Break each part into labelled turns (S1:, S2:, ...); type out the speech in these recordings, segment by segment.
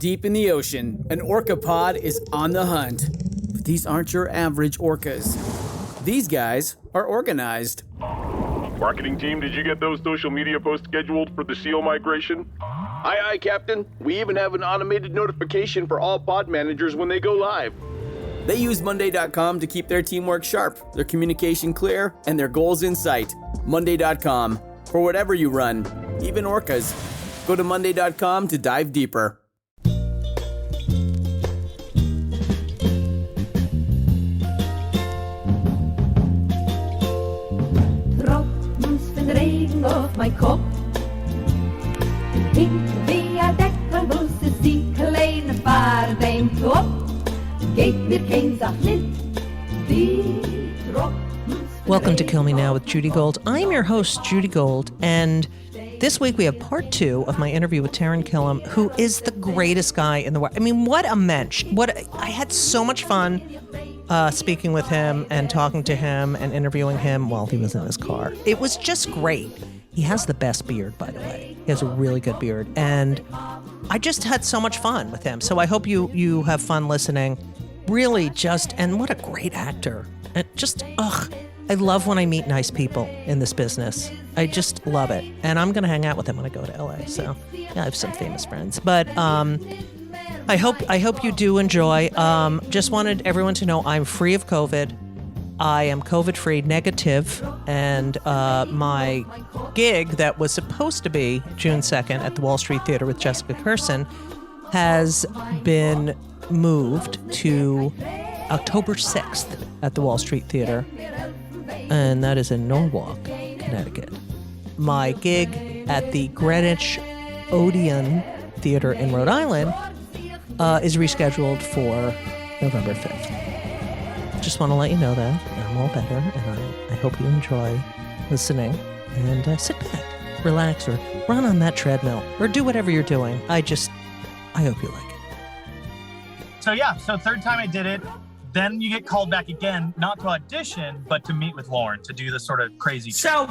S1: Deep in the ocean, an orca pod is on the hunt. But these aren't your average orcas. These guys are organized.
S2: Marketing team, did you get those social media posts scheduled for the SEAL migration?
S3: Aye, Captain. We even have an automated notification for all pod managers when they go live.
S1: They use Monday.com to keep their teamwork sharp, their communication clear, and their goals in sight. Monday.com. For whatever you run, even orcas. Go to Monday.com to dive deeper.
S4: Regen auf mein Kopf. Hinter via Deckelbus ist die kleine Fahrt im Top. Geht mir kein Sach nicht, die
S5: Welcome to Kill Me Now with Judy Gold. I'm your host, Judy Gold, and this week we have part 2 of my interview with Taran Killam, who is the greatest guy in the world. I mean, what a mensch. I had so much fun speaking with him and talking to him and interviewing him while he was in his car. It was just great. He has the best beard, by the way. He has a really good beard. And I just had so much fun with him. So I hope you have fun listening. Really and what a great actor. And I love when I meet nice people in this business. I just love it. And I'm going to hang out with him when I go to LA. So yeah, I have some famous friends. But I hope you do enjoy. Just wanted everyone to know I'm free of COVID. I am COVID-free, negative, and my gig that was supposed to be June 2nd at the Wall Street Theater with Jessica Kirson has been moved to October 6th at the Wall Street Theater, and that is in Norwalk, Connecticut. My gig at the Greenwich Odeon Theater in Rhode Island is rescheduled for November 5th. Just want to let you know that I'm all better, and I hope you enjoy listening. And sit back, relax, or run on that treadmill, or do whatever you're doing. I hope you like it.
S6: So third time I did it. Then you get called back again, not to audition, but to meet with Lauren to do the sort of crazy.
S5: So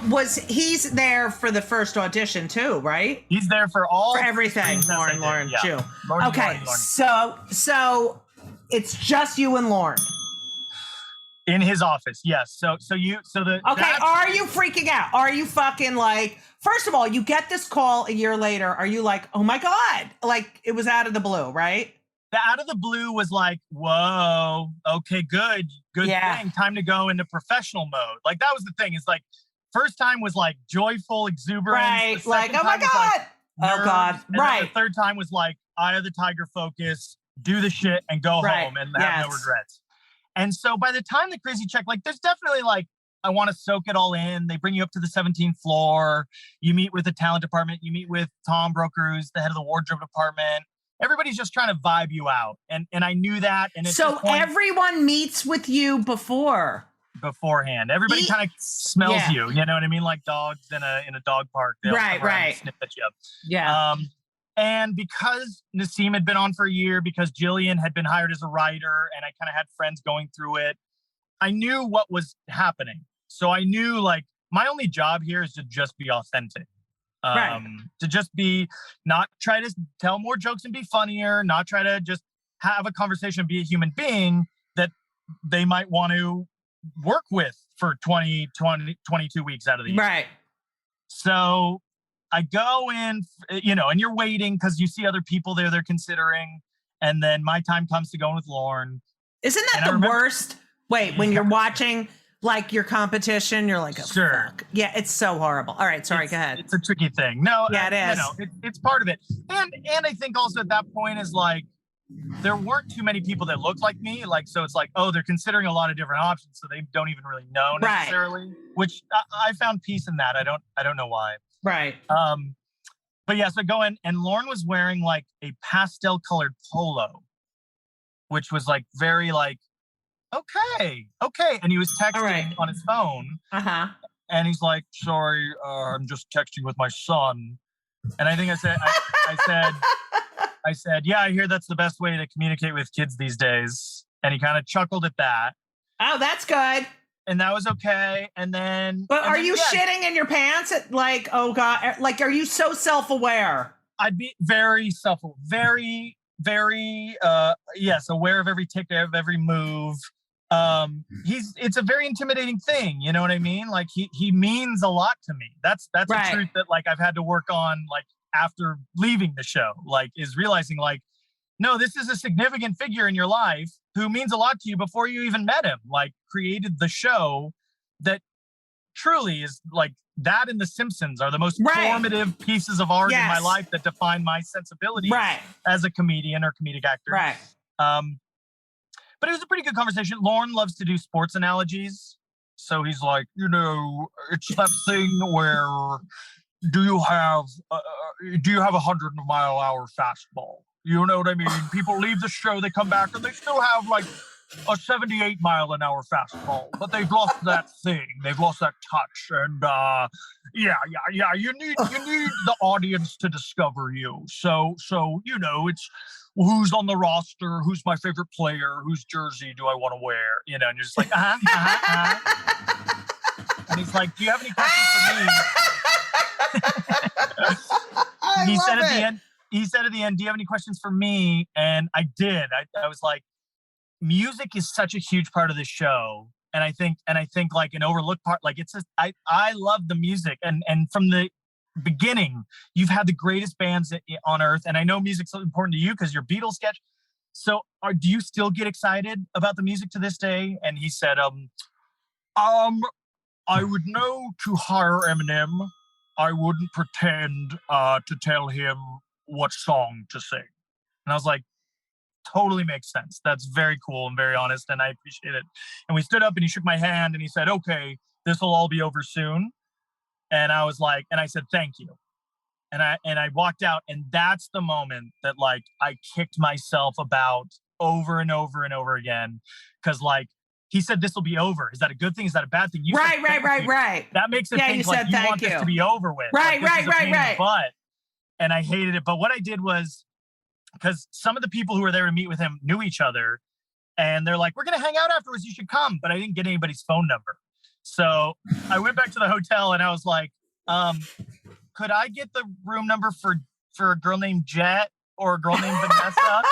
S5: he's there for the first audition too, right?
S6: He's there for
S5: everything. Lauren,
S6: yeah.
S5: Jew.
S6: Lauren,
S5: okay,
S6: Lauren.
S5: So it's just you and Lauren
S6: in his office. Yes. Are you freaking out? Are you fucking like? First of all, you get this call a year later. Are you like, oh my God? Like it was out of the blue, right? The out of the blue was like, whoa, okay, good thing. Time to go into professional mode. Like that was the thing. It's like first time was like joyful exuberance.
S5: Right. Like, oh my God.
S6: Nerves,
S5: oh God. Right.
S6: The third time was like eye of the tiger focus, do the shit and go home and have no regrets. And so by the time the crazy check, like there's definitely like, I want to soak it all in. They bring you up to the 17th floor. You meet with the talent department. You meet with Tom Broker, who's the head of the wardrobe department. Everybody's just trying to vibe you out. And I knew that. And
S5: so everyone meets with you
S6: beforehand. Everybody kind of smells you. You know what I mean? Like dogs in a dog park. They'll come around and sniff at you.
S5: Yeah.
S6: And because Nassim had been on for a year, because Jillian had been hired as a writer, and I kind of had friends going through it, I knew what was happening. So I knew like my only job here is to just be authentic. To just be, not try to tell more jokes and be funnier, not try to just have a conversation, be a human being that they might want to work with for 22 weeks out of the year.
S5: Right.
S6: So I go in, and you're waiting because you see other people there they're considering. And then my time comes to go in with Lauren.
S5: Isn't that the worst? Wait, when you're watching like your competition, you're like, oh,
S6: sure.
S5: Fuck. Yeah, it's so horrible. All right, sorry, go ahead.
S6: It's a tricky thing. No,
S5: yeah, it is.
S6: It's part of it. And I think also at that point is like, there weren't too many people that looked like me. Like, so it's like, oh, they're considering a lot of different options. So they don't even really know necessarily, which I found peace in that. I don't know why.
S5: Right.
S6: But yeah, so I go in and Lauren was wearing like a pastel colored polo, which was like very like, okay. And he was texting on his phone.
S5: Uh-huh.
S6: And he's like, sorry, I'm just texting with my son. And I think I said, yeah, I hear that's the best way to communicate with kids these days. And he kind of chuckled at that.
S5: Oh, that's good.
S6: And that was okay. And then...
S5: But are you shitting in your pants? Like, oh God, like, are you so self-aware?
S6: I'd be very very, aware of every tick, of every move. It's a very intimidating thing. You know what I mean? Like he means a lot to me. That's
S7: Right.
S6: a truth that like I've had to work on like after leaving the show, like is realizing like, no, this is a significant figure in your life who means a lot to you before you even met him, like created the show that truly is like that and The Simpsons are the most formative pieces of art in my life that define my sensibilities as a comedian or comedic actor.
S7: Right.
S6: But it was a pretty good conversation. Lorne loves to do sports analogies. So he's like, you know, it's that thing where do you have a 100-mile-an-hour fastball? You know what I mean? People leave the show, they come back, and they still have like a 78-mile-an-hour fastball, but they've lost that thing. They've lost that touch, and you need the audience to discover you. So you know, it's who's on the roster, who's my favorite player, whose jersey do I want to wear? You know, and you're just like, and he's like, do you have any questions for me? He said at the end, do you have any questions for me? And I did. I was like, music is such a huge part of the show. And I think like an overlooked part, like it's just, I love the music. And from the beginning, you've had the greatest bands on earth. And I know music's so important to you because your Beatles sketch. So do you still get excited about the music to this day? And he said, I would know to hire Eminem. I wouldn't pretend to tell him what song to sing. And I was like, totally makes sense. That's very cool and very honest, and I appreciate it. And we stood up and he shook my hand and he said, okay, this will all be over soon. And I was like, and I said, thank you. And I walked out, and that's the moment that like I kicked myself about over and over and over again. Cause like he said, this will be over. Is that a good thing? Is that a bad thing? You
S7: right.
S6: That makes it think like you want this to be over with.
S7: Right.
S6: But, and I hated it. But what I did was, because some of the people who were there to meet with him knew each other, and they're like, we're going to hang out afterwards. You should come. But I didn't get anybody's phone number. So I went back to the hotel and I was like, could I get the room number for a girl named Jet or a girl named Vanessa?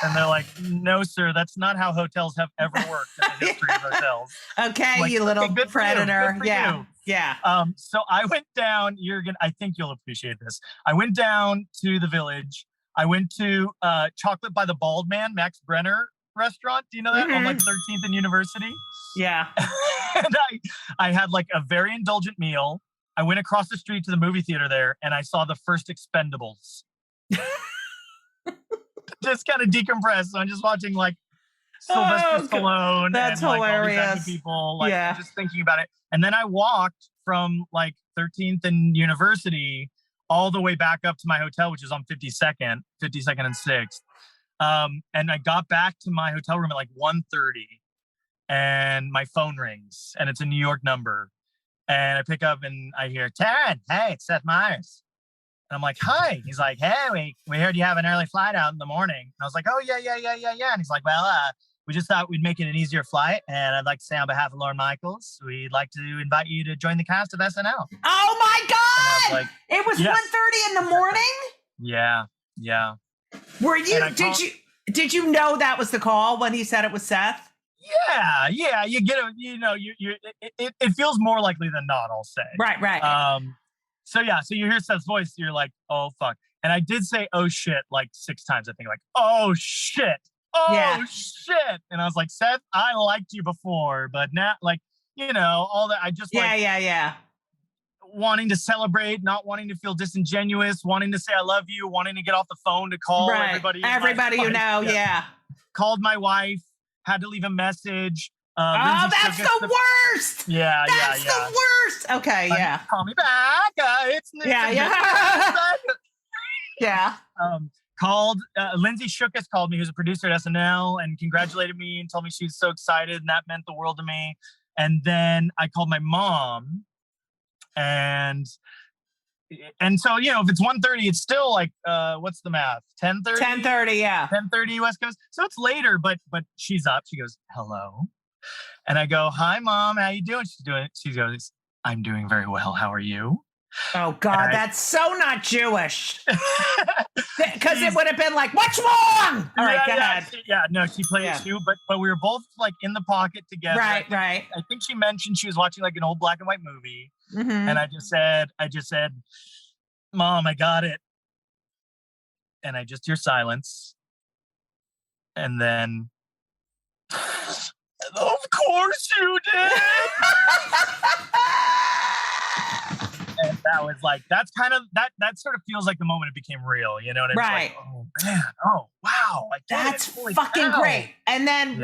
S6: And they're like, no, sir, that's not how hotels have ever worked in the history of hotels.
S7: Okay,
S6: like,
S7: you little predator.
S6: Yeah. So I went down, I think you'll appreciate this. I went down to the Village. I went to Chocolate by the Bald Man, Max Brenner restaurant. Do you know that? On like 13th and University?
S7: Yeah.
S6: And I had like a very indulgent meal. I went across the street to the movie theater there, and I saw the first Expendables. Just kind of decompressed. So I'm just watching like Sylvester Stallone.
S7: That's
S6: and,
S7: hilarious.
S6: Like, all these people, like just thinking about it. And then I walked from like 13th and University all the way back up to my hotel, which is on 52nd and 6th. And I got back to my hotel room at like 1:30, and my phone rings, and it's a New York number. And I pick up and I hear, Taran, hey, it's Seth Meyers. And I'm like, hi. He's like, hey, we heard you have an early flight out in the morning. And I was like, oh, yeah. And he's like, well, we just thought we'd make it an easier flight. And I'd like to say on behalf of Lorne Michaels, we'd like to invite you to join the cast of SNL.
S7: Oh, my God.
S6: Like,
S7: it was 1:30 in the morning?
S6: Yeah.
S7: Were you, did you know that was the call when he said it was Seth?
S6: Yeah. You get it. You know, it feels more likely than not, I'll say.
S7: Right.
S6: So you hear Seth's voice, you're like, oh, fuck. And I did say, oh, shit, like 6 times, I think, like, oh, shit. Shit. And I was like, Seth, I liked you before, but now, like, you know, all that. I just
S7: Yeah.
S6: Wanting to celebrate, not wanting to feel disingenuous, wanting to say I love you, wanting to get off the phone to call everybody.
S7: Everybody you know, yeah.
S6: Called my wife, had to leave a message.
S7: That's the worst.
S6: Yeah,
S7: That's the worst. Okay, yeah.
S6: Call me back. It's
S7: Yeah.
S6: Called Lindsay Shookus called me, who's a producer at SNL, and congratulated me and told me she's so excited, and that meant the world to me. And then I called my mom, and so, you know, if it's 1:30, it's still like what's the math? 10:30?
S7: 10:30, yeah.
S6: 10:30 West Coast. So it's later, but she's up. She goes, hello. And I go, hi, Mom. How you doing? She goes, I'm doing very well. How are you?
S7: Oh God, that's so not Jewish. Because it would have been like, "What's wrong?" All right, go ahead.
S6: No, she played it too, but we were both like in the pocket together.
S7: Right.
S6: I think she mentioned she was watching like an old black and white movie, and I just said, "Mom, I got it," and I just hear silence, and then, of course you did. And that was like, that's kind of, that sort of feels like the moment it became real, you know what I mean?
S7: Right.
S6: Like, oh man, oh wow. Like,
S7: that's fucking great. And then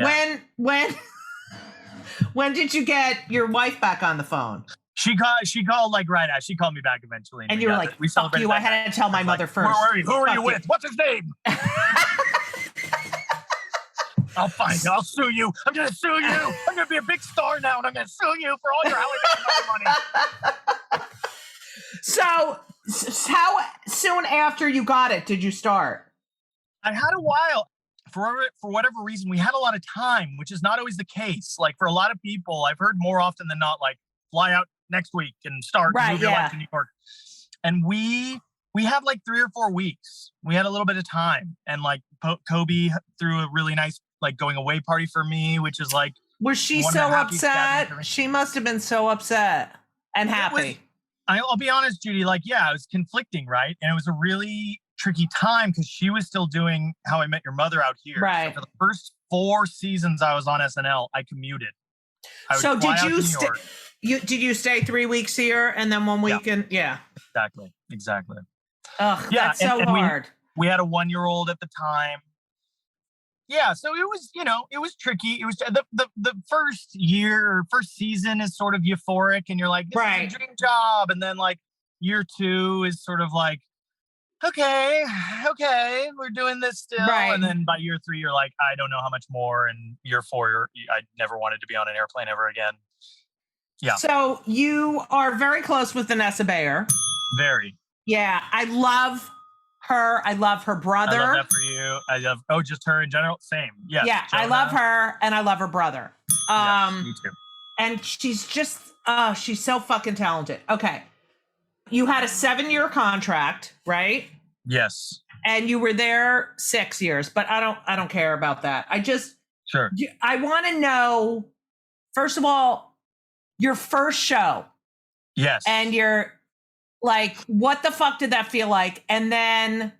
S7: when did you get your wife back on the phone?
S6: She called like right out. She called me back eventually.
S7: And you were like, fuck you, I had to tell my mother first.
S6: Who are you with? What's his name? I'll find you. I'll sue you. I'm going to sue you. I'm going to be a big star now, and I'm going to sue you for all your Hollywood money.
S7: So how soon after you got it did you start?
S6: I had a while. For whatever reason, we had a lot of time, which is not always the case. Like for a lot of people, I've heard more often than not, like fly out next week and start and move your life to New York. And we had like 3 or 4 weeks. We had a little bit of time, and like Kobe threw a really nice like going away party for me, which is like.
S7: Was she so upset? She must have been so upset and happy.
S6: I'll be honest, Judy, like, yeah, it was conflicting, right? And it was a really tricky time because she was still doing How I Met Your Mother out here.
S7: Right.
S6: So for the first 4 seasons I was on SNL, I commuted.
S7: So did you stay 3 weeks here and then 1 week in? Yeah.
S6: Exactly.
S7: Ugh, that's so hard.
S6: We had a 1-year-old at the time. Yeah, so it was, it was tricky. It was the first season is sort of euphoric, and you're like, this is a dream job. And then like year 2 is sort of like, okay, we're doing this still. Right. And then by year 3, you're like, I don't know how much more. And year 4, I never wanted to be on an airplane ever again. Yeah.
S7: So you are very close with Vanessa Bayer.
S6: Very.
S7: Yeah, I love her. I love her brother.
S6: I love that for you. I love, just her in general. Same. Yes.
S7: Yeah, Jonah. I love her and I love her brother.
S6: Yes, me too.
S7: And she's just, she's so fucking talented. Okay. You had a 7-year contract, right?
S6: Yes.
S7: And you were there 6 years, but I don't care about that.
S6: Sure.
S7: I want to know, first of all, your first show.
S6: Yes.
S7: And you're like, what the fuck did that feel like? And then,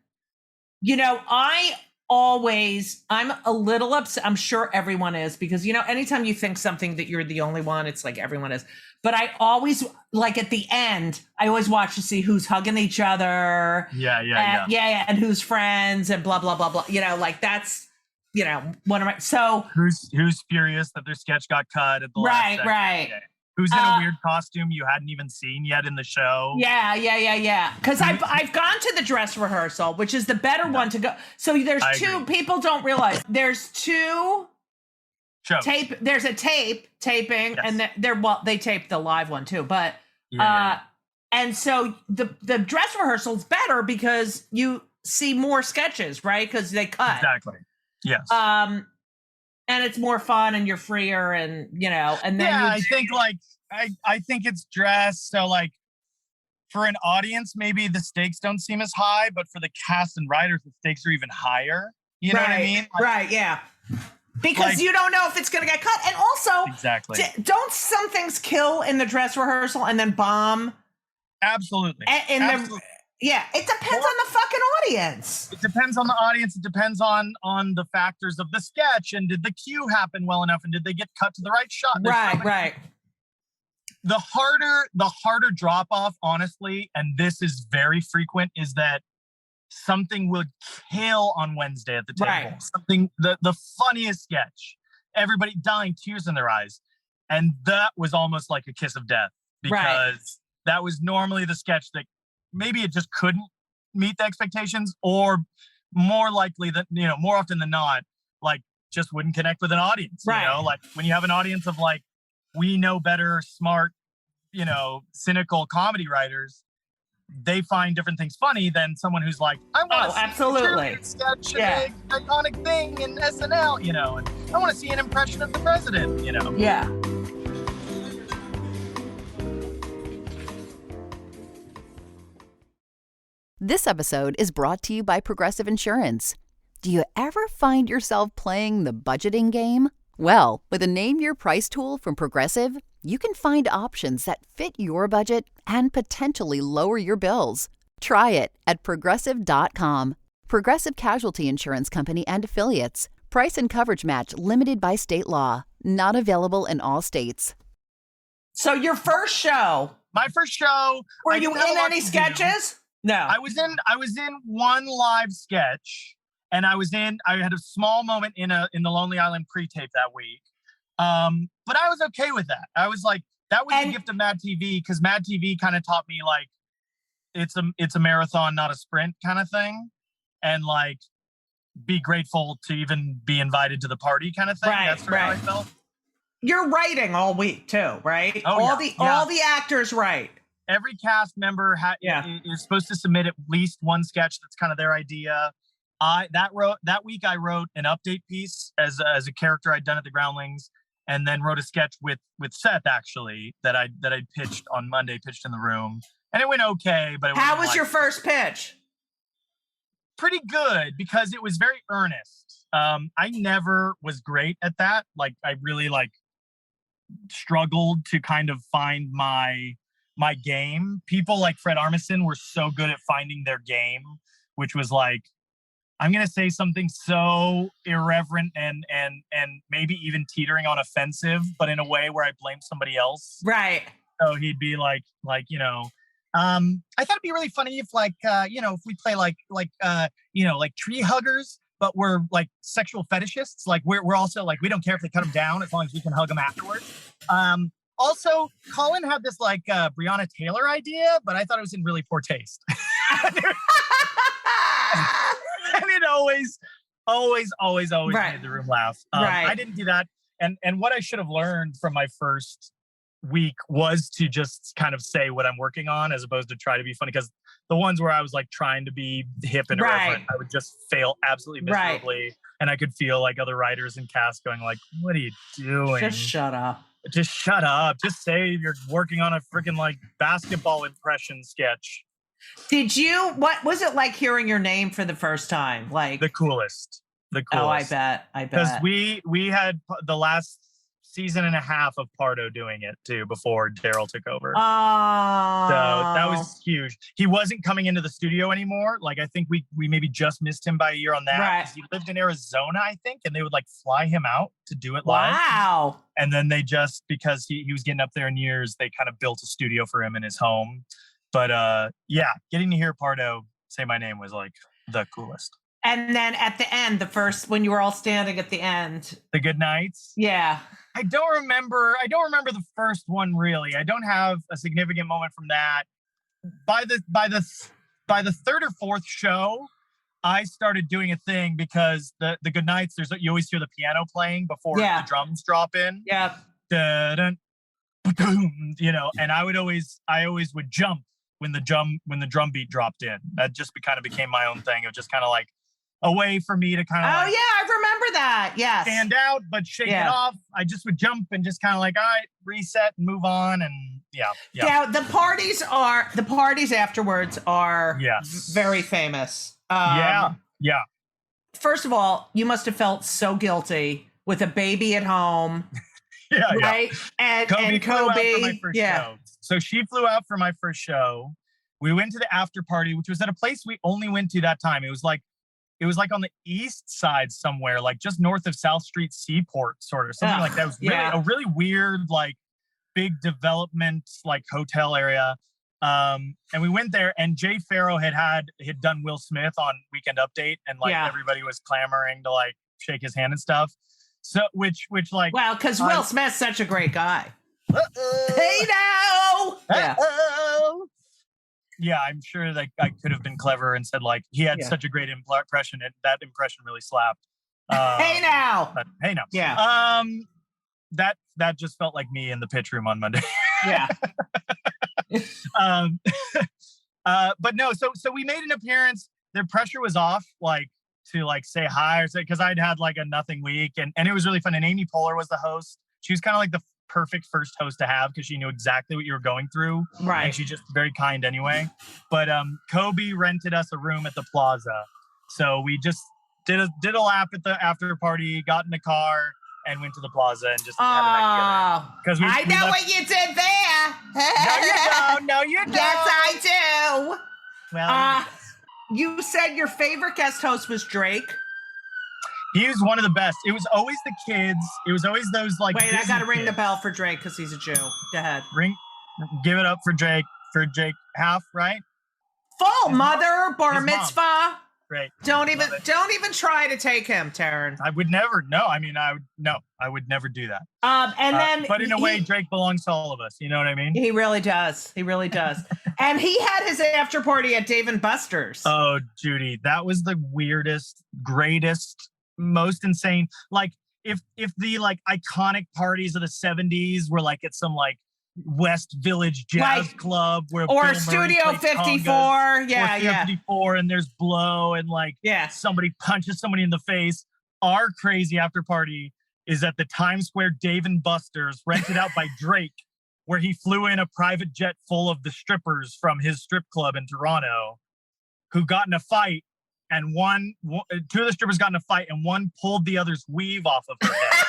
S7: I'm a little upset. I'm sure everyone is because, anytime you think something that you're the only one, it's like everyone is. But I always, like at the end, I always watch to see who's hugging each other.
S6: Yeah.
S7: And who's friends and blah, blah, blah, blah. That's, one of my, so.
S6: Who's furious that their sketch got cut at the last second. Right. Yeah. Who's in a weird costume you hadn't even seen yet in the show.
S7: Yeah. Because I've gone to the dress rehearsal, which is the better one to go. So there's two, people don't realize there's 2
S6: shows.
S7: There's a taping, yes. And they taped the live one too. But, and so the dress rehearsal is better because you see more sketches, right? Because they cut.
S6: Exactly. Yes.
S7: And it's more fun and you're freer and, and then.
S6: Yeah, I think like, I think it's dress. So like for an audience, maybe the stakes don't seem as high, but for the cast and writers, the stakes are even higher. You know what I mean? Like,
S7: right. Yeah. Because you don't know if it's going to get cut. And also,
S6: exactly.
S7: Don't some things kill in the dress rehearsal and then bomb?
S6: Absolutely.
S7: Absolutely. Yeah, it depends on the fucking audience.
S6: It depends on the audience. It depends on the factors of the sketch. And did the cue happen well enough? And did they get cut to the right shot?
S7: Right.
S6: The harder drop off, honestly, and this is very frequent, is that something would kill on Wednesday at the table. Right. Something, the funniest sketch, everybody dying, tears in their eyes. And that was almost like a kiss of death because that was normally the sketch that maybe it just couldn't meet the expectations, or more likely that, more often than not, like just wouldn't connect with an audience.
S7: Right.
S6: Like when you have an audience of like, we know better, smart, cynical comedy writers, they find different things funny than someone who's like, I want to
S7: absolutely
S6: sketch an iconic thing in SNL, and I want to see an impression of the president,
S7: Yeah.
S8: This episode is brought to you by Progressive Insurance. Do you ever find yourself playing the budgeting game? Well, with a Name Your Price tool from Progressive, you can find options that fit your budget and potentially lower your bills. Try it at Progressive.com. Progressive Casualty Insurance Company and Affiliates. Price and coverage match limited by state law. Not available in all states.
S7: So your first show.
S6: My first show.
S7: Were you in any sketches? No.
S6: I was in one live sketch, and I had a small moment in the Lonely Island pre-tape that week. But I was okay with that. I was like, that was the gift of Mad TV, because Mad TV kind of taught me like it's a marathon, not a sprint kind of thing. And like, be grateful to even be invited to the party kind of thing.
S7: Right,
S6: That's how I felt.
S7: You're writing all week too, right?
S6: Oh,
S7: all the actors write.
S6: Every cast member is supposed to submit at least one sketch that's kind of their idea. That week I wrote an update piece as a character I'd done at the Groundlings, and then wrote a sketch with Seth actually that I pitched on Monday, pitched in the room, and it went okay. But
S7: how was your first pitch?
S6: Pretty good, because it was very earnest. I never was great at that. Like, I really struggled to kind of find my game. People like Fred Armisen were so good at finding their game, which was like, I'm going to say something so irreverent and maybe even teetering on offensive, but in a way where I blame somebody else.
S7: Right.
S6: So he'd be like, I thought it'd be really funny if if we play like tree huggers, but we're like sexual fetishists. Like we're also like, we don't care if they cut them down as long as we can hug them afterwards. Also, Colin had this Breonna Taylor idea, but I thought it was in really poor taste. And it always
S7: right.
S6: made the room laugh.
S7: Right.
S6: I didn't do that. And what I should have learned from my first week was to just kind of say what I'm working on, as opposed to try to be funny. Because the ones where I was like trying to be hip and irreverent, I would just fail absolutely miserably. Right. And I could feel like other writers and cast going like, what are you doing?
S7: Just shut up.
S6: Just shut up. Just say you're working on a freaking basketball impression sketch.
S7: What was it like hearing your name for the first time? Like
S6: the coolest.
S7: Oh, I bet.
S6: Because we had the last season and a half of Pardo doing it too before Daryl took over.
S7: Oh.
S6: So that was huge. He wasn't coming into the studio anymore. Like, I think we maybe just missed him by a year on that.
S7: Right.
S6: He lived in Arizona, I think, and they would fly him out to do it live.
S7: Wow.
S6: And then they just, because he was getting up there in years, they kind of built a studio for him in his home. But getting to hear Pardo say my name was like the coolest.
S7: And then at the end, when you were all standing at the end,
S6: the good nights.
S7: Yeah.
S6: I don't remember the first one really. I don't have a significant moment from that. By the third or fourth show, I started doing a thing, because the good nights, you always hear the piano playing before the drums drop in.
S7: Yeah.
S6: Dun, and I always would jump when the drum beat dropped in. That just kind of became my own thing. It was just kind of like a way for me to kind of
S7: I remember that. Yes.
S6: Stand out but shake it off. I just would jump and just kind of all right, reset and move on. And
S7: yeah, the parties afterwards are very famous.
S6: Yeah.
S7: First of all, you must have felt so guilty with a baby at home. Right. And Kobe
S6: flew out for my first show. So she flew out for my first show. We went to the after party, which was at a place we only went to that time. It was like on the east side somewhere, like just north of South Street Seaport, sort of something like that. It was really a really weird, big development, hotel area. And we went there, and Jay Farrow had done Will Smith on Weekend Update, and everybody was clamoring to shake his hand and stuff. So which
S7: well, because Will Smith's such a great guy.
S6: Uh-oh.
S7: Hey now.
S6: Uh-oh. Yeah, I'm sure that I could have been clever and said he had such a great impression, and that impression really slapped.
S7: Hey now.
S6: Hey now.
S7: Yeah.
S6: That just felt like me in the pitch room on Monday.
S7: Yeah.
S6: But no, so we made an appearance. Their pressure was off, to say hi, or say, because I'd had a nothing week, and it was really fun. And Amy Poehler was the host. She was kind of perfect first host to have because she knew exactly what you were going through.
S7: Right.
S6: And she's just very kind anyway. But Kobe rented us a room at the Plaza. So we just did a lap at the after party, got in the car, and went to the Plaza and just had a night together. Because
S7: I know what you did there.
S6: No, you don't. No, you don't.
S7: Yes, I do.
S6: Well,
S7: you said your favorite guest host was Drake.
S6: he was one of the best. It was always the kids. It was always those like.
S7: Wait,
S6: Disney
S7: I gotta ring the
S6: kids.
S7: bell for Drake because he's a Jew. Go ahead.
S6: Give it up for Drake. For Jake Half, right?
S7: Full mother bar
S6: his mom.
S7: mitzvah.
S6: Right.
S7: Don't even try to take him, Taran.
S6: I would never. No, I mean, I would never do that.
S7: And then,
S6: but in a way, Drake belongs to all of us. You know what I mean?
S7: He really does. He really does. And he had his after party at Dave and Buster's.
S6: Oh, Judy, that was the weirdest, greatest, most insane. Like if the like iconic parties of the 70s were like at some like West Village Jazz Club where
S7: or
S6: Bill
S7: Studio
S6: Murray plays
S7: 54,
S6: congas,
S7: yeah,
S6: or Studio
S7: yeah.
S6: 54, and there's blow and like somebody punches somebody in the face. Our crazy after party is at the Times Square Dave and Buster's, rented out by Drake, where he flew in a private jet full of the strippers from his strip club in Toronto, who got in a fight, and two of the strippers got in a fight, and one pulled the other's weave off of her head.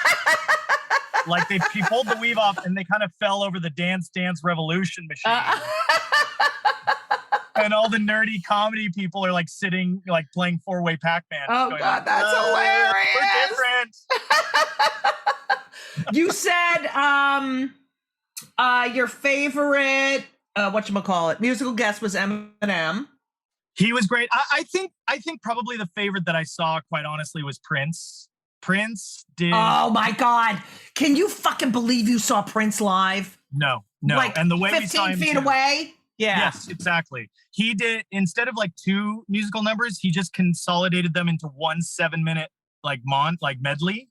S6: Like he pulled the weave off and they kind of fell over the Dance Dance Revolution machine. And all the nerdy comedy people are like sitting, like playing 4-way Pac-Man.
S7: Oh God, that's hilarious.
S6: We're different.
S7: You said your favorite whatchamacallit musical guest was Eminem.
S6: He was great. I think probably the favorite that I saw, quite honestly, was Prince. Prince did.
S7: Oh my God. Can you fucking believe you saw Prince live?
S6: No.
S7: Like
S6: and the way
S7: 15
S6: we saw him
S7: feet
S6: too.
S7: away? Yeah.
S6: Yes, exactly. He did, instead of like 2 musical numbers, he just consolidated them into 1 7-minute like medley.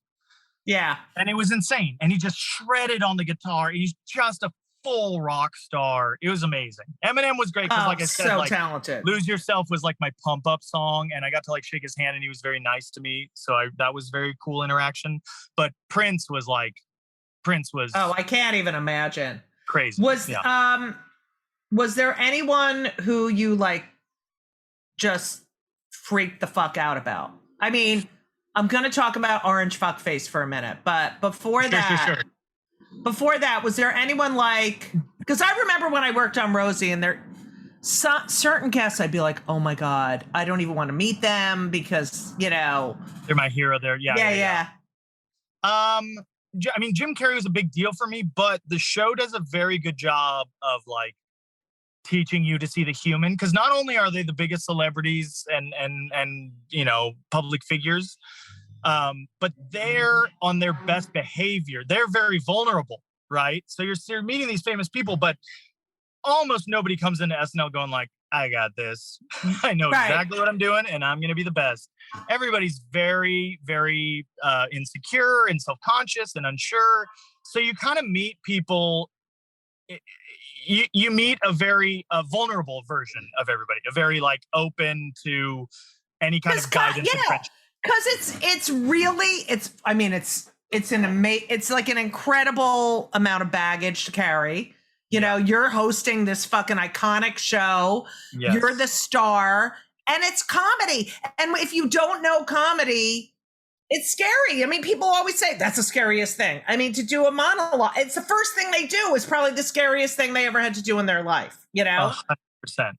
S7: Yeah.
S6: And it was insane. And he just shredded on the guitar. He's just a full rock star. It was amazing. Eminem was great because, like I said,
S7: so
S6: like
S7: talented.
S6: "Lose Yourself" was like my pump up song, and I got to like shake his hand, and he was very nice to me. So that was very cool interaction. But Prince was.
S7: Oh, I can't even imagine.
S6: Crazy.
S7: Was there anyone who you like just freaked the fuck out about? I mean, I'm gonna talk about Orange Fuckface for a minute, but before that. Before that, was there anyone like, because I remember when I worked on Rosie and there certain guests, I'd be like, oh my God, I don't even want to meet them because, you know.
S6: They're my hero there. Yeah. I mean, Jim Carrey was a big deal for me, but the show does a very good job of like teaching you to see the human. Because not only are they the biggest celebrities and you know, public figures, but they're on their best behavior. They're very vulnerable, right? So you're meeting these famous people, but almost nobody comes into SNL going like, I got this. I know exactly what I'm doing, and I'm going to be the best. Everybody's very, very insecure and self-conscious and unsure. So you kind of meet people. You meet a very vulnerable version of everybody, a very like open to any kind of guidance and friendship.
S7: Because it's like an incredible amount of baggage to carry. You know, you're hosting this fucking iconic show. Yes. You're the star, and it's comedy. And if you don't know comedy, it's scary. I mean, people always say that's the scariest thing. I mean, to do a monologue, it's the first thing they do is probably the scariest thing they ever had to do in their life. You know,
S6: 100%.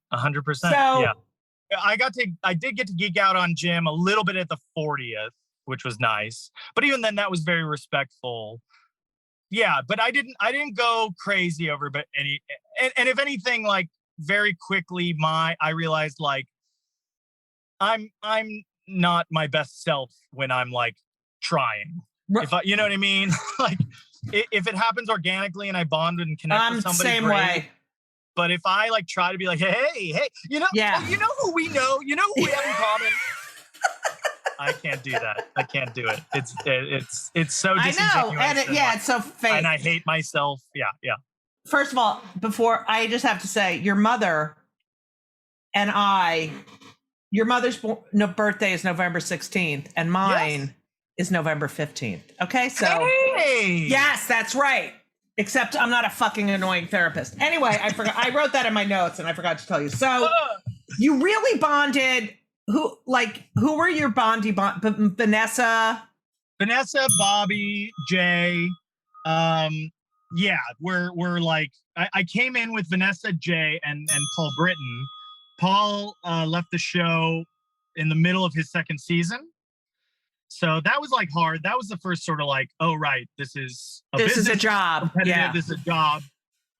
S7: So,
S6: yeah. I did get to geek out on Jim a little bit at the 40th, which was nice. But even then, that was very respectful. Yeah, but I didn't go crazy over any. And if anything, like very quickly, I realized like I'm not my best self when I'm like trying. If you know what I mean? Like if it happens organically and I bond and connect with somebody,
S7: same
S6: great.
S7: way.
S6: But if I like try to be like, hey, you know, you know who we know, you know who we have in common. I can't do that. I can't do it. It's so disingenuous.
S7: I know, and it's so fake.
S6: And I hate myself. Yeah.
S7: First of all, before I just have to say, your mother and your mother's birthday is November 16th, and mine is November 15th. Okay, so
S6: hey!
S7: Yes, that's right. Except I'm not a fucking annoying therapist. Anyway, I forgot. I wrote that in my notes and I forgot to tell you. So you really bonded. Who were your Vanessa,
S6: Bobby, Jay. Yeah, we're like, I came in with Vanessa, Jay, and Paul Britton. Paul left the show in the middle of his second season. So that was like hard. That was the first sort of like, oh, right, this is a
S7: job. Yeah.
S6: This is a job.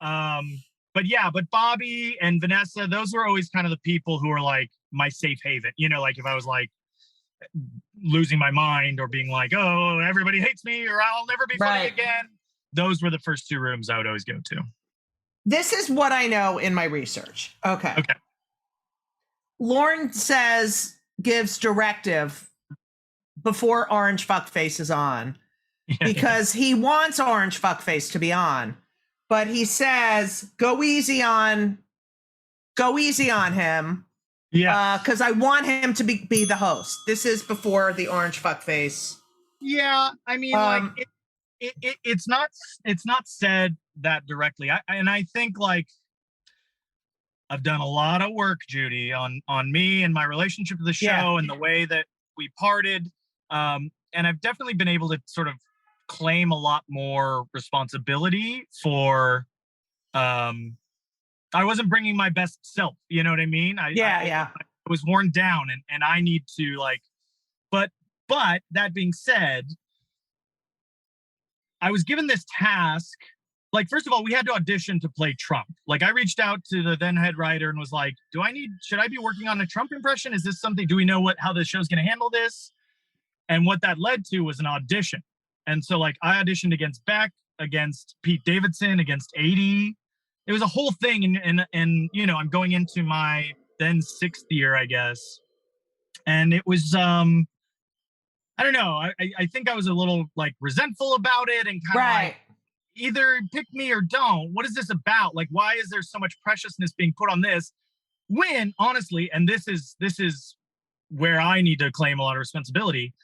S6: But Bobby and Vanessa, those were always kind of the people who were like my safe haven. You know, like if I was like losing my mind or being like, oh, everybody hates me or I'll never be funny again. Those were the first two rooms I would always go to.
S7: This is what I know in my research. Okay. Lauren gives directive before Orange Fuckface is on because he wants Orange Fuckface to be on, but he says, go easy on him. Yeah. Because I want him to be the host. This is before the Orange Fuckface.
S6: Yeah. I mean, it's not said that directly. I think like I've done a lot of work, Judy, on me and my relationship to the show and the way that we parted. And I've definitely been able to sort of claim a lot more responsibility for, I wasn't bringing my best self. You know what I mean? I was worn down and I need to like, but that being said, I was given this task. Like, first of all, we had to audition to play Trump. Like, I reached out to the then head writer and was like, should I be working on a Trump impression? Is this something, do we know how the show's going to handle this? And what that led to was an audition. And so, like, I auditioned against Beck, against Pete Davidson, against 80. It was a whole thing. And you know, I'm going into my then 6th year, I guess. And it was, I don't know. I think I was a little, like, resentful about it and kind of like, either pick me or don't. What is this about? Like, why is there so much preciousness being put on this? When, honestly, and this is where I need to claim a lot of responsibility,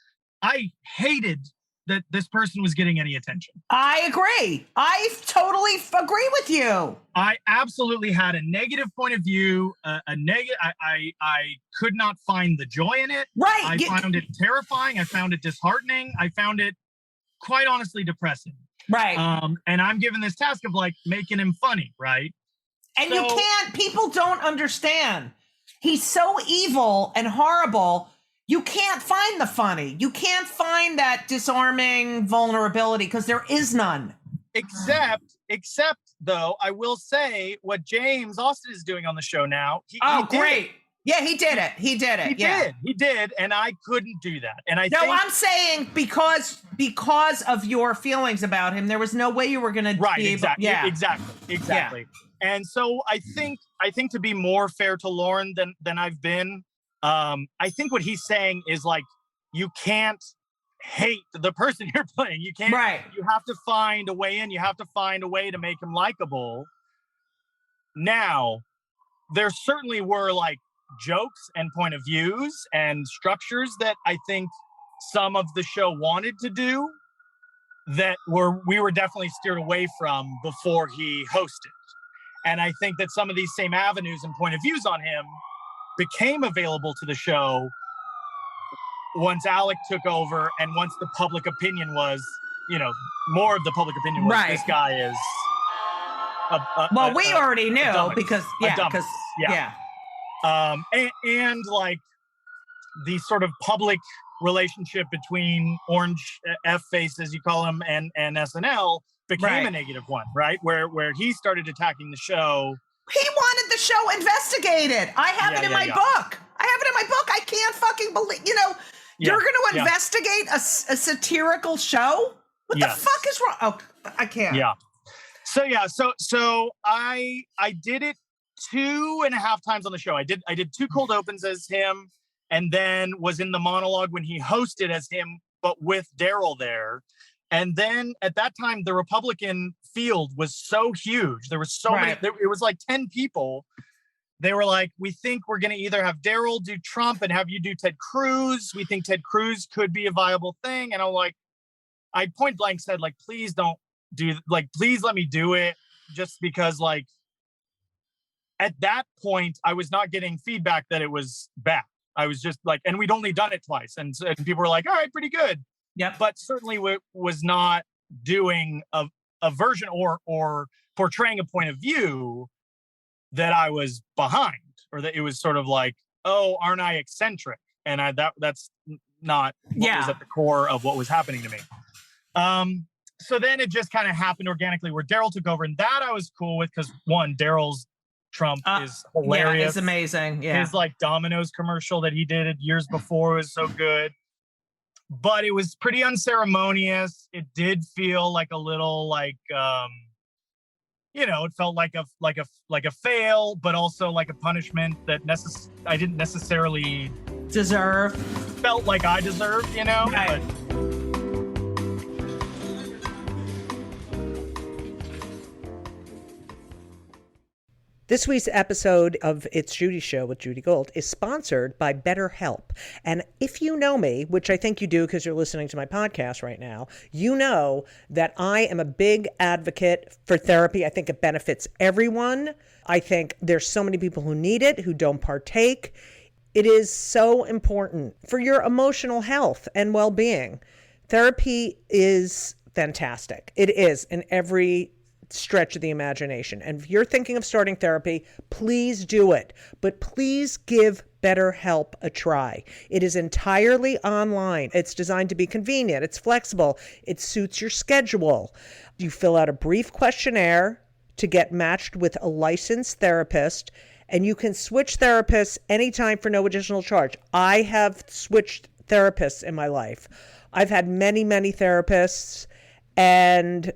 S6: I hated that this person was getting any attention.
S7: I agree. I totally agree with you.
S6: I absolutely had a negative point of view. I could not find the joy in it.
S7: Right.
S6: I found it terrifying. I found it disheartening. I found it, quite honestly, depressing.
S7: Right.
S6: And I'm given this task of like making him funny, right?
S7: And you can't, people don't understand. He's so evil and horrible. You can't find the funny. You can't find that disarming vulnerability because there is none. Except
S6: though, I will say what James Austin is doing on the show now. He
S7: great. Yeah, he did it. He
S6: did. And I couldn't do that. And
S7: I'm saying because of your feelings about him, there was no way you were going to be able.
S6: Exactly. Yeah. And so I think to be more fair to Lauren than I've been, I think what he's saying is like, you can't hate the person you're playing. You can't, you have to find a way in. You have to find a way to make him likable. Now, there certainly were like jokes and point of views and structures that I think some of the show wanted to do that we were definitely steered away from before he hosted. And I think that some of these same avenues and point of views on him became available to the show once Alec took over and once the public opinion was, you know, more of the public opinion was this guy is
S7: we already knew because
S6: and like the sort of public relationship between Orange F-Face, as you call him, and SNL became a negative one, right? Where he started attacking the show.
S7: He wanted the show investigated. I have it in my book. I can't fucking believe, you're going to investigate a satirical show? What the fuck is wrong? Oh, I can't.
S6: Yeah. So I did it 2.5 times on the show. I did 2 cold opens as him, and then was in the monologue when he hosted as him, but with Daryl there. And then at that time, the Republican field was so huge. There was so many. It was like 10 people. They were like, we think we're going to either have Daryl do Trump and have you do Ted Cruz. We think Ted Cruz could be a viable thing. And I'm like, I point blank said, like, please don't please let me do it, just because like at that point I was not getting feedback that it was bad. I was just like, and we'd only done it twice, and people were like, all right, pretty good.
S7: Yep.
S6: But certainly was not doing a version or portraying a point of view that I was behind, or that it was sort of like, oh, aren't I eccentric? And that's not what was at the core of what was happening to me. So then it just kind of happened organically where Daryl took over, and that I was cool with because one, Daryl's Trump is hilarious.
S7: Yeah, it's amazing. Yeah.
S6: His like Domino's commercial that he did years before was so good. But it was pretty unceremonious. It did feel like a little like it felt like a fail, but also like a punishment that I didn't necessarily
S7: deserve.
S6: Felt like I deserved,
S7: Right.
S6: But
S5: this week's episode of It's Judy Show with Judy Gold is sponsored by BetterHelp. And if you know me, which I think you do because you're listening to my podcast right now, you know that I am a big advocate for therapy. I think it benefits everyone. I think there's so many people who need it, who don't partake. It is so important for your emotional health and well-being. Therapy is fantastic. It is in every stretch of the imagination. And if you're thinking of starting therapy, please do it. But please give BetterHelp a try. It is entirely online. It's designed to be convenient. It's flexible. It suits your schedule. You fill out a brief questionnaire to get matched with a licensed therapist, and you can switch therapists anytime for no additional charge. I have switched therapists in my life. I've had many, many therapists, and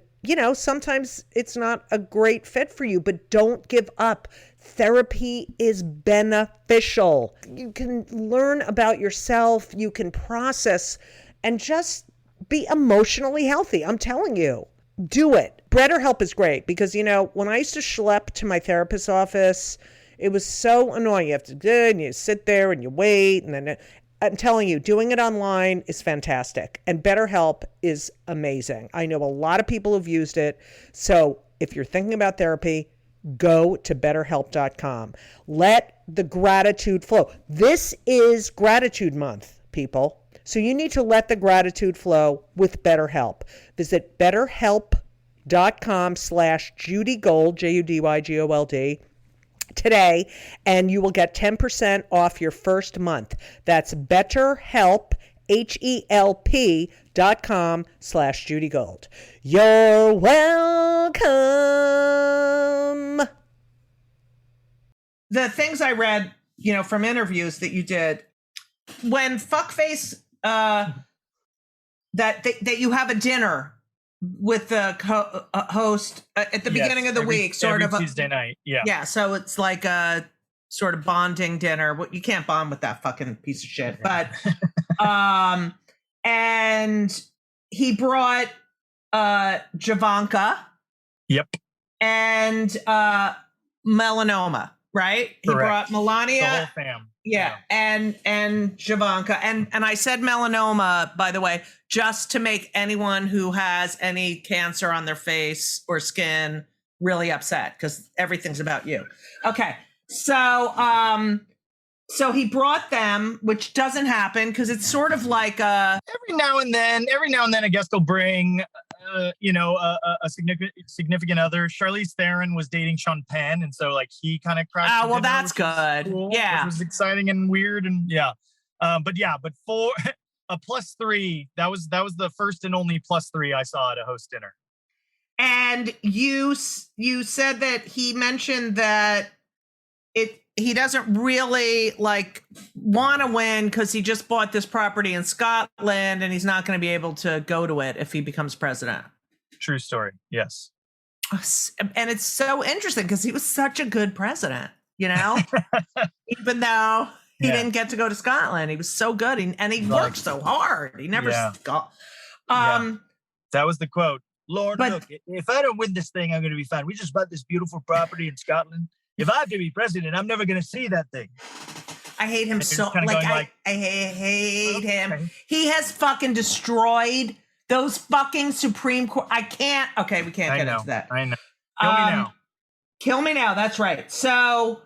S5: sometimes it's not a great fit for you, but don't give up. Therapy is beneficial. You can learn about yourself, you can process, and just be emotionally healthy. I'm telling you, do it. BetterHelp is great because, when I used to schlep to my therapist's office, it was so annoying. You have to do it, and you sit there and you wait, and then I'm telling you, doing it online is fantastic. And BetterHelp is amazing. I know a lot of people who've used it. So if you're thinking about therapy, go to BetterHelp.com. Let the gratitude flow. This is Gratitude Month, people. So you need to let the gratitude flow with BetterHelp. Visit BetterHelp.com/JudyGold, JudyGold, today, and you will get 10% off your first month. That's BetterHelp, HELP.com/JudyGold. You're welcome.
S7: The things I read, from interviews that you did, when fuckface, that you have a dinner with the host at the beginning of the week, sort of
S6: Tuesday night.
S7: Yeah. So it's like a sort of bonding dinner. You can't bond with that fucking piece of shit, but, and he brought, Javanka.
S6: Yep.
S7: And, Melanoma, right?
S6: Correct.
S7: He brought Melania.
S6: The whole fam.
S7: Yeah. And Javanka. And I said melanoma, by the way, just to make anyone who has any cancer on their face or skin really upset, because everything's about you. Okay. So he brought them, which doesn't happen because it's sort of like
S6: every now and then, I guess they'll bring, a significant other. Charlize Theron was dating Sean Penn, and so like he kind of crashed.
S7: Oh, well, that's good.
S6: Cool,
S7: yeah,
S6: which was exciting and weird, and but for a +3, that was the first and only +3 I saw at a host dinner.
S7: And you said that he mentioned that he doesn't really want to win because he just bought this property in Scotland and he's not going to be able to go to it if he becomes president.
S6: True story. Yes.
S7: And it's so interesting because he was such a good president, even though he didn't get to go to Scotland. He was so good and he worked so hard. He never got.
S6: That was the quote. Lord, look, if I don't win this thing, I'm going to be fine. We just bought this beautiful property in Scotland. If I have to be president, I'm never going to see that thing.
S7: I hate him so. I hate him. He has fucking destroyed Those fucking Supreme Court. I can't. Okay, we can't get into that.
S6: I know. Kill me now.
S7: Kill me now. That's right. So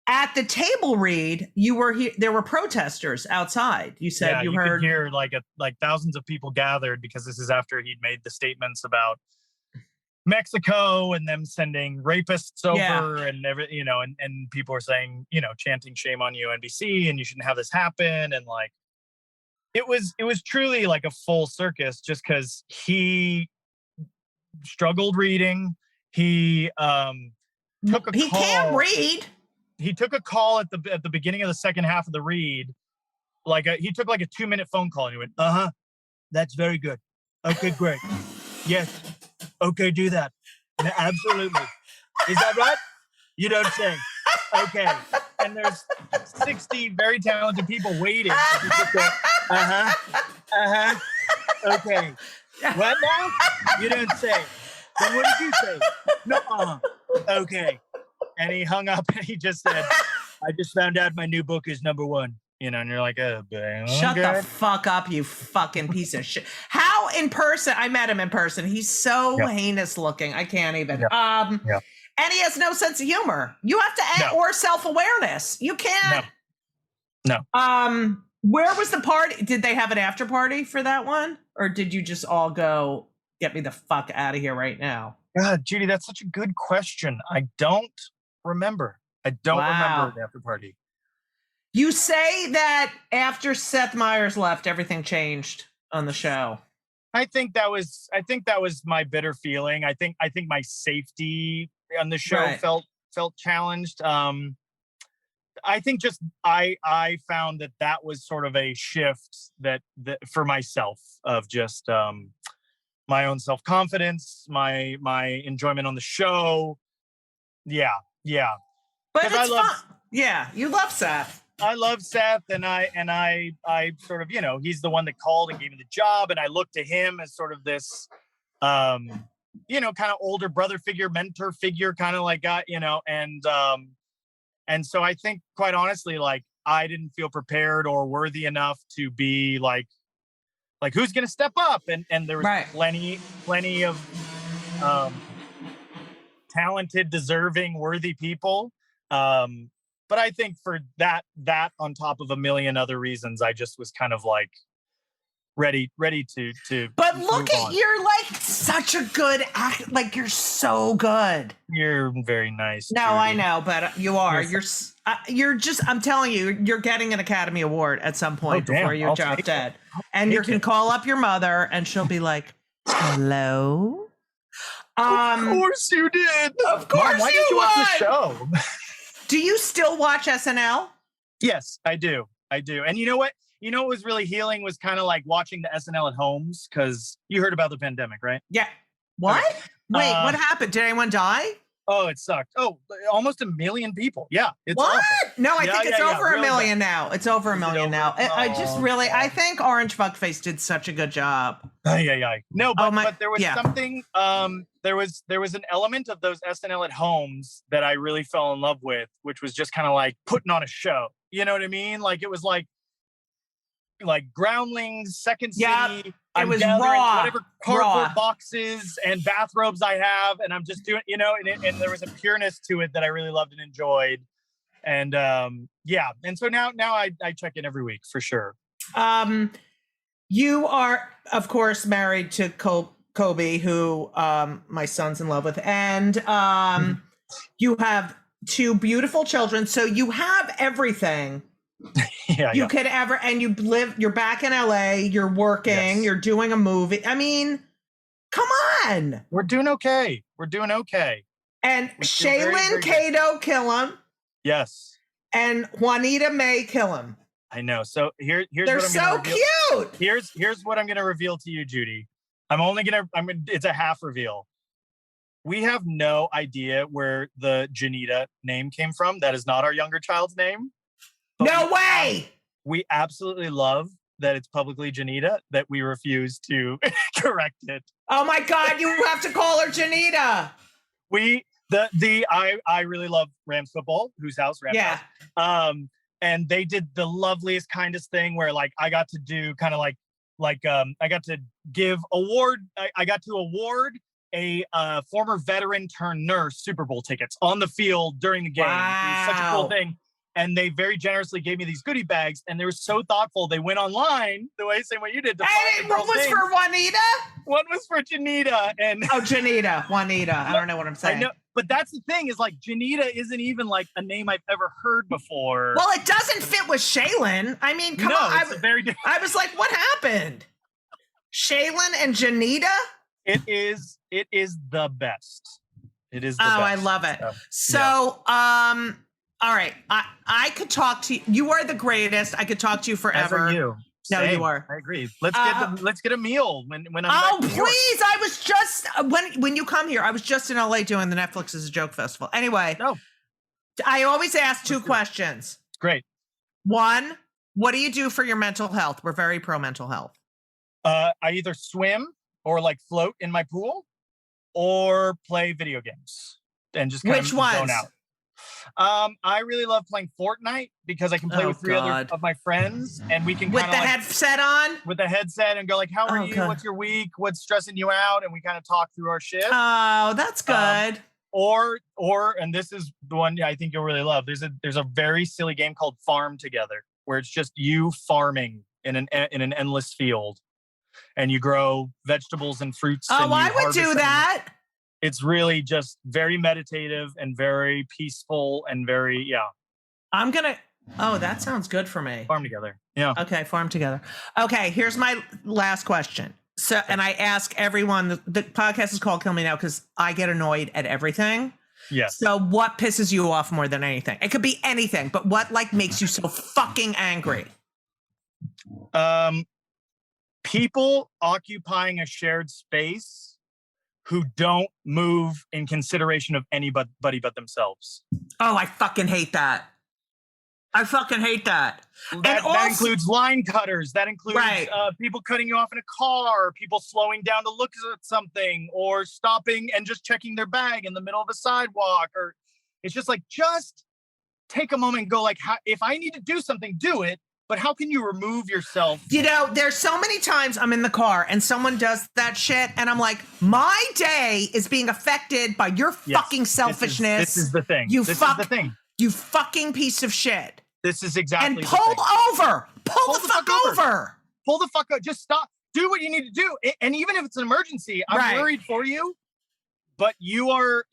S7: at the table read, you were here. There were protesters outside. You said you heard
S6: could hear like thousands of people gathered because this is after he'd made the statements about Mexico and them sending rapists over and and people were saying, chanting shame on you, NBC, and you shouldn't have this happen. And like, it was truly like a full circus just because he struggled reading. He took a call.
S7: He can't read.
S6: He took a call at the beginning of the second half of the read. He took like a 2-minute phone call and he went, that's very good. Okay, great. Yes. Okay, do that. No, absolutely. Is that right? You don't say. Okay. And there's 60 very talented people waiting. You just go, okay. What now? You don't say. Then what did you say? No, okay. And he hung up and he just said, I just found out my new book is #1. And you're like, oh,
S7: shut the fuck up, you fucking piece of shit. How in person? I met him in person. He's so heinous looking. I can't even. And he has no sense of humor. You have to or self-awareness. You can't.
S6: No.
S7: Where was the party? Did they have an after party for that one? Or did you just all go, get me the fuck out of here right now?
S6: God, Judy, that's such a good question. I don't remember. Remember the after party.
S7: You say that after Seth Meyers left, everything changed on the show.
S6: I think that was my bitter feeling. I think my safety on the show felt challenged. I think just I found that was sort of a shift that for myself of just my own self-confidence, my enjoyment on the show. Yeah.
S7: But it's fun. Yeah, you love Seth.
S6: I love Seth, and I sort of, he's the one that called and gave me the job, and I look to him as sort of this, kind of older brother figure, mentor figure, kind of like, and so I think, quite honestly, like, I didn't feel prepared or worthy enough to be like who's going to step up, and there was plenty of talented, deserving, worthy people. But I think for that on top of a million other reasons, I just was kind of like ready to.
S7: But look at you're like such a good act. Like you're so good.
S6: You're very nice.
S7: No,
S6: Judy.
S7: I know, but you are. You're just. I'm telling you, you're getting an Academy Award at some point before you drop dead. And you can call up your mother, and she'll be like, "Hello."
S6: Of course you did.
S7: Of course
S6: Mom, why did you watch the show?
S7: Do you still watch SNL?
S6: Yes, I do. And you know what? What was really healing was kind of like watching the SNL at homes, because you heard about the pandemic, right?
S7: Yeah. What?
S6: Okay.
S7: Wait, what happened? Did anyone die?
S6: Oh, it sucked. Oh, almost 1 million people. Yeah. It's
S7: what?
S6: Awful.
S7: No, I think it's over 1 million now. It's over 1 million now. I think Orange Fuckface did such a good job.
S6: No, but there was something, there was an element of those SNL at homes that I really fell in love with, which was just kind of like putting on a show. You know what I mean? Like it was like Groundlings, Second City.
S7: It was raw.
S6: Whatever cardboard boxes and bathrobes I have, and I'm just doing, and there was a pureness to it that I really loved and enjoyed. And and so now I check in every week for sure.
S7: You are, of course, married to Kobe, who my son's in love with, and you have 2 beautiful children. So you have everything. You could ever, and you're back in LA, you're working, you're doing a movie. I mean, come on.
S6: We're doing okay.
S7: And Shaylin Cato Killam.
S6: Yes.
S7: And Juanita May Killam.
S6: I know. So here's
S7: they're
S6: what I'm
S7: so cute.
S6: Here's what I'm going to reveal to you, Judy. It's a half reveal. We have no idea where the Janita name came from. That is not our younger child's name.
S7: No way!
S6: We absolutely love that it's publicly Janita, that we refuse to correct it.
S7: Oh my God, you have to call her Janita.
S6: I really love Rams football, whose house, Rams house. And they did the loveliest, kindest thing where like I got to do kind of like I got to give award. I got to award a former veteran turned nurse Super Bowl tickets on the field during the game.
S7: Wow.
S6: It was such a cool thing. And they very generously gave me these goodie bags, and they were so thoughtful. They went online same way you did.
S7: One was for Juanita.
S6: One was for Janita. And
S7: Janita, Juanita. I don't know what I'm saying.
S6: I know, but that's the thing is like Janita isn't even like a name I've ever heard before.
S7: Well, it doesn't fit with Shaylin. I mean, come on. I was like, what happened? Shaylin and Janita?
S6: It is the best. It is the best.
S7: I love it. So, all right. I could talk to you. You are the greatest. I could talk to you forever.
S6: As are you.
S7: No,
S6: Same.
S7: you are.
S6: I agree. Let's get a meal when I'm
S7: Oh,
S6: back in New York.
S7: please. I was just when you come here, I was just in LA doing the Netflix is a Joke Festival. Anyway, I always ask two questions.
S6: Great.
S7: One, what do you do for your mental health? We're very pro mental health.
S6: I either swim or like float in my pool or play video games and just kind of zone out. I really love playing Fortnite because I can play with three other of my friends, and we can
S7: with the headset on,
S6: with the headset, and go like, "How are you? God. What's your week? What's stressing you out?" And we kind of talk through our shit.
S7: Oh, that's good.
S6: Or, and this is the one I think you'll really love. There's a very silly game called Farm Together, where it's just you farming in an endless field, and you grow vegetables and fruits.
S7: Oh, I would do that.
S6: It's really just very meditative and very peaceful and very,
S7: that sounds good for me.
S6: Farm Together. Yeah.
S7: Okay. Farm Together. Okay. Here's my last question. So, and I ask everyone, the podcast is called Kill Me Now because I get annoyed at everything.
S6: Yes.
S7: So what pisses you off more than anything? It could be anything, but what like makes you so fucking angry?
S6: People occupying a shared space who don't move in consideration of anybody but themselves.
S7: Oh, I fucking hate that.
S6: That includes line cutters. That includes people cutting you off in a car, people slowing down to look at something, or stopping and just checking their bag in the middle of a sidewalk. Or it's just like, just take a moment and go like, if I need to do something, do it. But how can you remove yourself?
S7: You know, there's so many times I'm in the car and someone does that shit and I'm like, my day is being affected by your fucking selfishness.
S6: This is the thing.
S7: You fucking piece of shit.
S6: This is exactly
S7: and pull
S6: over.
S7: Pull the fuck over.
S6: Pull the fuck over. Just stop. Do what you need to do. And even if it's an emergency, I'm worried for you. But you are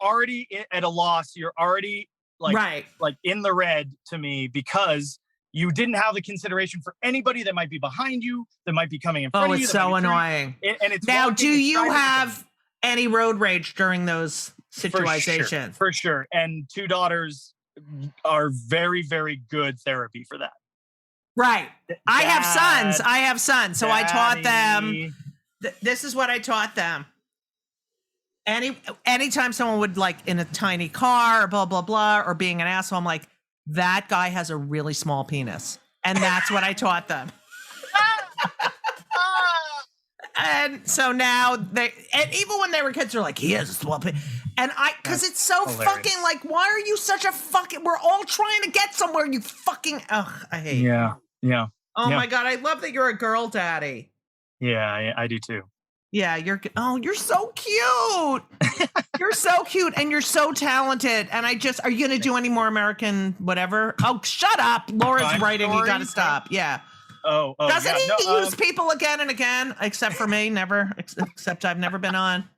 S6: already at a loss. You're already like in the red to me because you didn't have the consideration for anybody that might be behind you, that might be coming in front of you.
S7: Oh, it's so annoying.
S6: And it's
S7: now, do you have any road rage during those situations?
S6: For sure. And two daughters are very, very good therapy for that.
S7: Right. I have sons. So I taught them. This is what I taught them. Anytime someone would like in a tiny car, blah, blah, blah, or being an asshole, I'm like, that guy has a really small penis. And that's what I taught them. And so now and even when they were kids, they're like, he has a small penis. And because it's so fucking like, why are you such a fucking, we're all trying to get somewhere, you fucking, I hate you.
S6: Yeah.
S7: Oh my God. I love that you're a girl daddy.
S6: Yeah, I do too.
S7: Yeah, you're so cute. You're so cute and you're so talented. And are you going to do any more American whatever? Oh, shut up. Laura's writing. You got to stop. Yeah.
S6: Oh,
S7: Doesn't he use people again and again? Except for me, never. Except I've never been on.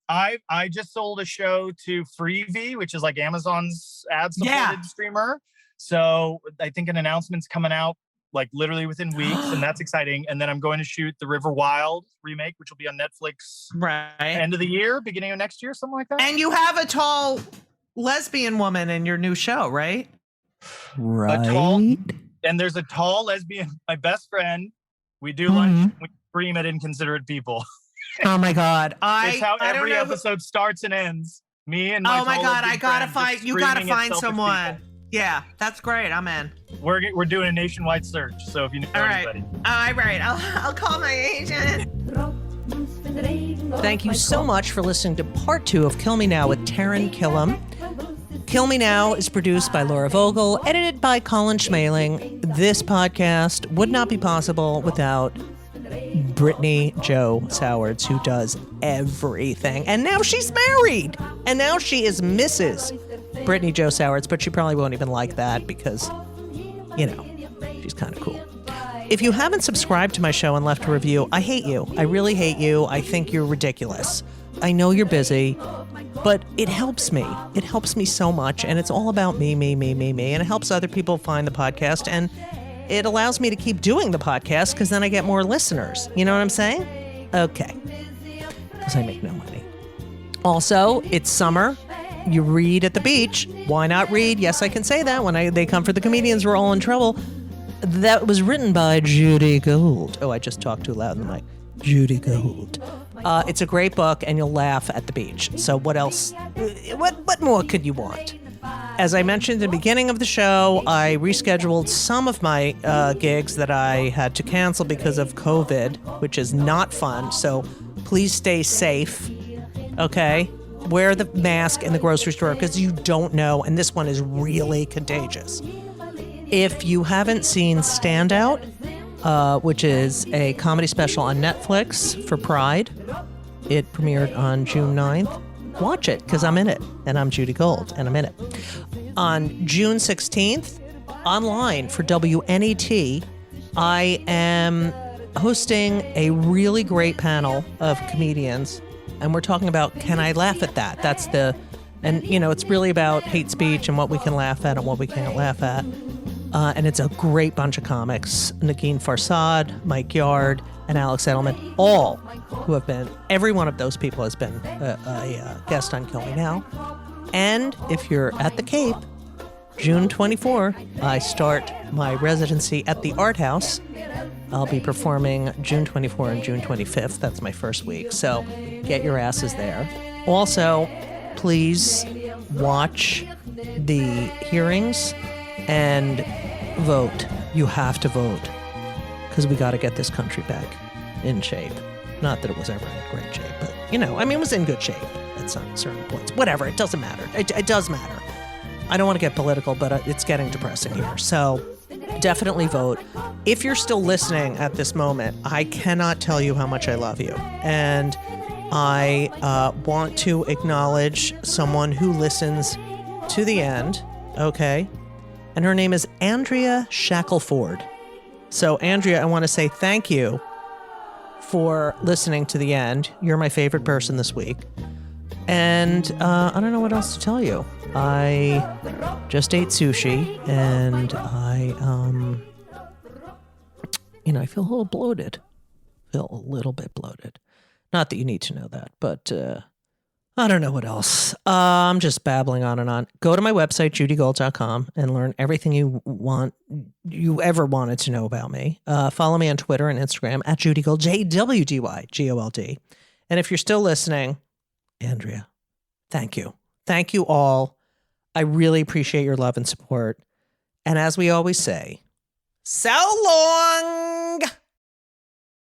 S6: I just sold a show to Freevee, which is like Amazon's ad-supported streamer. So I think an announcement's coming out like literally within weeks, and that's exciting. And then I'm going to shoot the River Wild remake, which will be on Netflix end of the year, beginning of next year, something like that.
S7: And you have a tall lesbian woman in your new show, right?
S5: Right.
S6: And there's a tall lesbian, my best friend. We do lunch. We scream at inconsiderate people.
S7: Oh my God!
S6: It's how every episode starts and ends. Me and my
S7: God! I gotta find. You gotta find someone. People. Yeah, that's great. I'm in.
S6: We're doing a nationwide search, so if you know anybody.
S7: All right. I'll call my agent.
S5: Thank you so much for listening to part 2 of Kill Me Now with Taran Killam. Kill Me Now is produced by Laura Vogel, edited by Colin Schmaling. This podcast would not be possible without Brittany Jo Sowards, who does everything. And now she's married. And now she is Mrs. Brittany Jo Sowards, but she probably won't even like that because, you know, she's kind of cool. If you haven't subscribed to my show and left a review, I hate you. I really hate you. I think you're ridiculous. I know you're busy, but it helps me. It helps me so much, and it's all about me, and it helps other people find the podcast, and it allows me to keep doing the podcast because then I get more listeners. You know what I'm saying? Okay. Because I make no money. Also, it's summer. You read at the beach. Why not read? Yes, I can say that. When they come for the comedians, we're all in trouble. That was written by Judy Gold. Oh, I just talked too loud in the mic. Judy Gold. It's a great book, and you'll laugh at the beach. So what else? What more could you want? As I mentioned at the beginning of the show, I rescheduled some of my gigs that I had to cancel because of COVID, which is not fun. So please stay safe, okay? Wear the mask in the grocery store because you don't know, and this one is really contagious. If you haven't seen Standout, which is a comedy special on Netflix for Pride, it premiered on June 9th. Watch it, because I'm in it, and I'm Judy Gold, and I'm in it. On June 16th, online for WNET, I am hosting a really great panel of comedians, and we're talking about, can I laugh at that? And you know, it's really about hate speech and what we can laugh at and what we can't laugh at. And it's a great bunch of comics. Nagin Farsad, Mike Yard, and Alex Edelman, all who have been, every one of those people has been a guest on Kill Me Now. And if you're at the Cape, June 24, I start my residency at the Art House. I'll be performing June 24 and June 25th. That's my first week. So get your asses there. Also, please watch the hearings and vote. You have to vote because we got to get this country back in shape. Not that it was ever in great shape, but, you know, I mean, it was in good shape at some certain points. Whatever, it doesn't matter. It does matter. I don't want to get political, but it's getting depressing here. So definitely vote. If you're still listening at this moment, I cannot tell you how much I love you. And I want to acknowledge someone who listens to the end, okay? And her name is Andrea Shackelford. So, Andrea, I want to say thank you for listening to the end. You're my favorite person this week. And I don't know what else to tell you. I just ate sushi, and I feel a little bloated. Feel a little bit bloated. Not that you need to know that, but I don't know what else. I'm just babbling on and on. Go to my website, judygold.com, and learn everything you ever wanted to know about me. Follow me on Twitter and Instagram at JudyGold, JWDYGOLD. And if you're still listening, Andrea, thank you. Thank you all. I really appreciate your love and support. And as we always say, so long!